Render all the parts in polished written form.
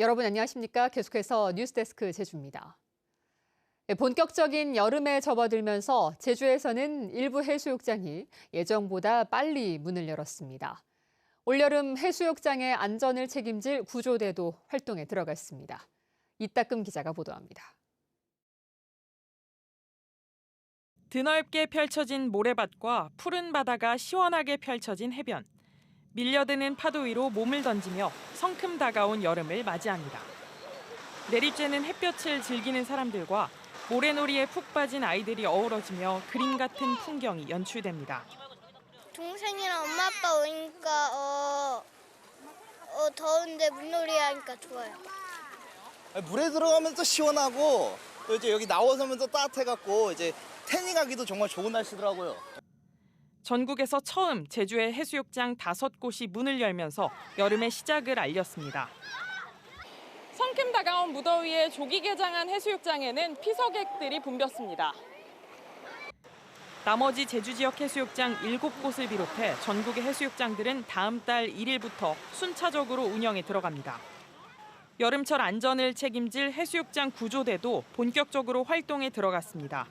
여러분 안녕하십니까? 계속해서 뉴스데스크 제주입니다. 본격적인 여름에 접어들면서 제주에서는 일부 해수욕장이 예정보다 빨리 문을 열었습니다. 올여름 해수욕장의 안전을 책임질 구조대도 활동에 들어갔습니다. 이따금 기자가 보도합니다. 드넓게 펼쳐진 모래밭과 푸른 바다가 시원하게 펼쳐진 해변. 밀려드는 파도 위로 몸을 던지며 성큼 다가온 여름을 맞이합니다. 내리쬐는 햇볕을 즐기는 사람들과 모래놀이에 푹 빠진 아이들이 어우러지며 그림 같은 풍경이 연출됩니다. 동생이랑 엄마 아빠 오니까 더운데 물놀이 하니까 좋아요. 물에 들어가면 또 시원하고 또 이제 여기 나와서면 또 따뜻해갖고 이제 태닝하기도 정말 좋은 날씨더라고요. 전국에서 처음 제주의 해수욕장 5곳이 문을 열면서 여름의 시작을 알렸습니다. 성큼 다가온 무더위에 조기 개장한 해수욕장에는 피서객들이 붐볐습니다. 나머지 제주 지역 해수욕장 7곳을 비롯해 전국의 해수욕장들은 다음 달 1일부터 순차적으로 운영에 들어갑니다. 여름철 안전을 책임질 해수욕장 구조대도 본격적으로 활동에 들어갔습니다.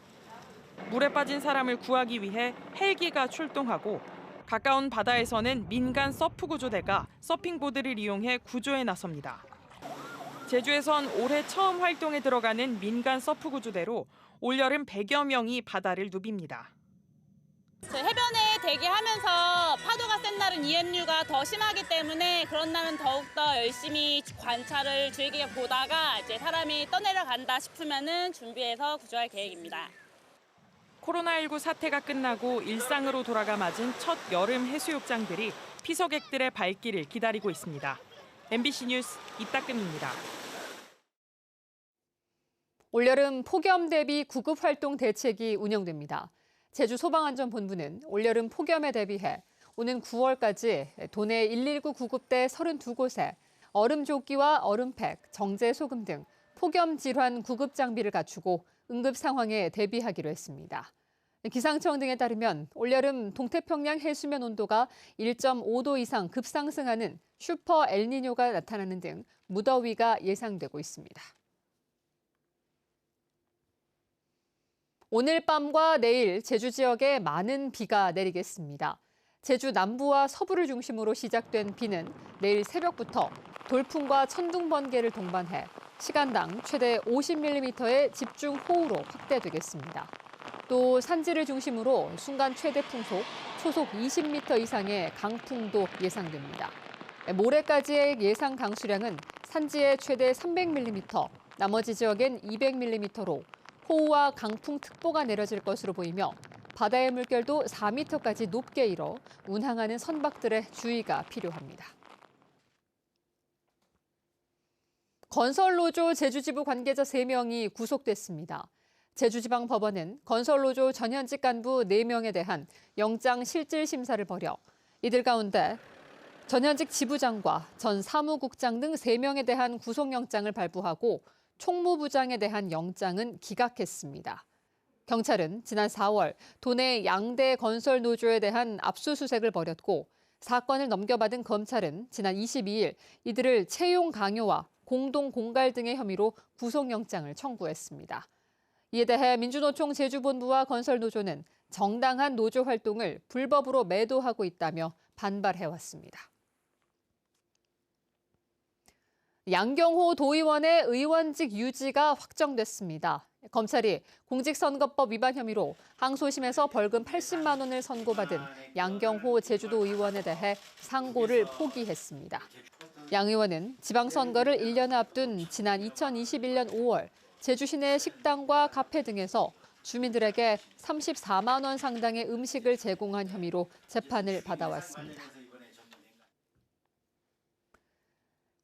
물에 빠진 사람을 구하기 위해 헬기가 출동하고 가까운 바다에서는 민간 서프 구조대가 서핑보드를 이용해 구조에 나섭니다. 제주에선 올해 처음 활동에 들어가는 민간 서프 구조대로 올여름 100여 명이 바다를 누빕니다. 해변에 대기하면서 파도가 센 날은 이해류가 더 심하기 때문에 그런 날은 더욱더 열심히 관찰을 즐기게 보다가 이제 사람이 떠내려간다 싶으면은 준비해서 구조할 계획입니다. 코로나19 사태가 끝나고 일상으로 돌아가 맞은 첫 여름 해수욕장들이 피서객들의 발길을 기다리고 있습니다. MBC 뉴스 이따금입니다. 올여름 폭염 대비 구급 활동 대책이 운영됩니다. 제주소방안전본부는 올여름 폭염에 대비해 오는 9월까지 도내 119 구급대 32곳에 얼음조끼와 얼음팩, 정제소금 등 폭염 질환 구급 장비를 갖추고 응급 상황에 대비하기로 했습니다. 기상청 등에 따르면 올여름 동태평양 해수면 온도가 1.5도 이상 급상승하는 슈퍼 엘니뇨가 나타나는 등 무더위가 예상되고 있습니다. 오늘 밤과 내일 제주 지역에 많은 비가 내리겠습니다. 제주 남부와 서부를 중심으로 시작된 비는 내일 새벽부터 돌풍과 천둥 번개를 동반해 시간당 최대 50mm의 집중호우로 확대되겠습니다. 또 산지를 중심으로 순간 최대 풍속, 초속 20m 이상의 강풍도 예상됩니다. 모레까지의 예상 강수량은 산지에 최대 300mm, 나머지 지역엔 200mm로 호우와 강풍특보가 내려질 것으로 보이며 바다의 물결도 4m까지 높게 일어 운항하는 선박들의 주의가 필요합니다. 건설노조 제주지부 관계자 3명이 구속됐습니다. 제주지방법원은 건설노조 전현직 간부 4명에 대한 영장 실질 심사를 벌여 이들 가운데 전현직 지부장과 전 사무국장 등 3명에 대한 구속영장을 발부하고 총무부장에 대한 영장은 기각했습니다. 경찰은 지난 4월 도내 양대 건설노조에 대한 압수수색을 벌였고 사건을 넘겨받은 검찰은 지난 22일 이들을 채용 강요와 공동 공갈 등의 혐의로 구속영장을 청구했습니다. 이에 대해 민주노총 제주본부와 건설노조는 정당한 노조 활동을 불법으로 매도하고 있다며 반발해왔습니다. 양경호 도의원의 의원직 유지가 확정됐습니다. 검찰이 공직선거법 위반 혐의로 항소심에서 벌금 80만 원을 선고받은 양경호 제주도 의원에 대해 상고를 포기했습니다. 양 의원은 지방선거를 1년 앞둔 지난 2021년 5월 제주 시내 식당과 카페 등에서 주민들에게 34만 원 상당의 음식을 제공한 혐의로 재판을 받아왔습니다.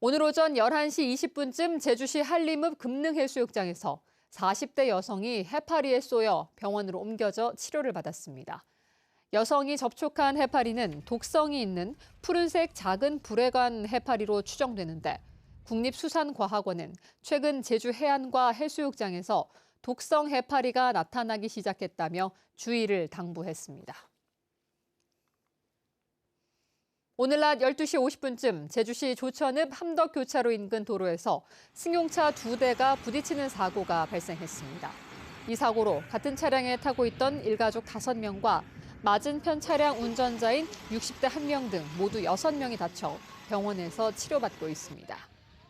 오늘 오전 11시 20분쯤 제주시 한림읍 금능해수욕장에서 40대 여성이 해파리에 쏘여 병원으로 옮겨져 치료를 받았습니다. 여성이 접촉한 해파리는 독성이 있는 푸른색 작은 불회관 해파리로 추정되는데 국립수산과학원은 최근 제주 해안과 해수욕장에서 독성 해파리가 나타나기 시작했다며 주의를 당부했습니다. 오늘 낮 12시 50분쯤 제주시 조천읍 함덕교차로 인근 도로에서 승용차 2대가 부딪히는 사고가 발생했습니다. 이 사고로 같은 차량에 타고 있던 일가족 5명과 맞은편 차량 운전자인 60대 1명 등 모두 6명이 다쳐 병원에서 치료받고 있습니다.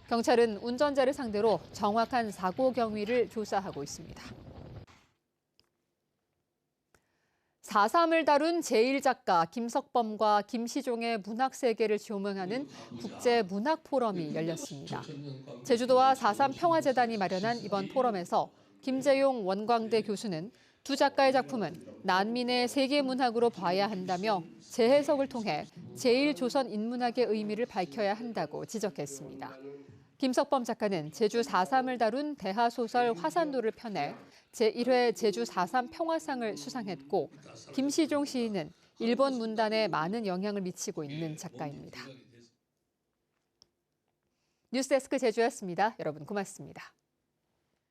경찰은 운전자를 상대로 정확한 사고 경위를 조사하고 있습니다. 4.3을 다룬 제1작가 김석범과 김시종의 문학 세계를 조명하는 국제문학포럼이 열렸습니다. 제주도와 4.3 평화재단이 마련한 이번 포럼에서 김재용 원광대 교수는 두 작가의 작품은 난민의 세계문학으로 봐야 한다며 재해석을 통해 제1조선 인문학의 의미를 밝혀야 한다고 지적했습니다. 김석범 작가는 제주 4.3을 다룬 대하소설 화산도를 펴내 제1회 제주 4.3 평화상을 수상했고 김시종 시인은 일본 문단에 많은 영향을 미치고 있는 작가입니다. 뉴스데스크 제주였습니다. 여러분 고맙습니다.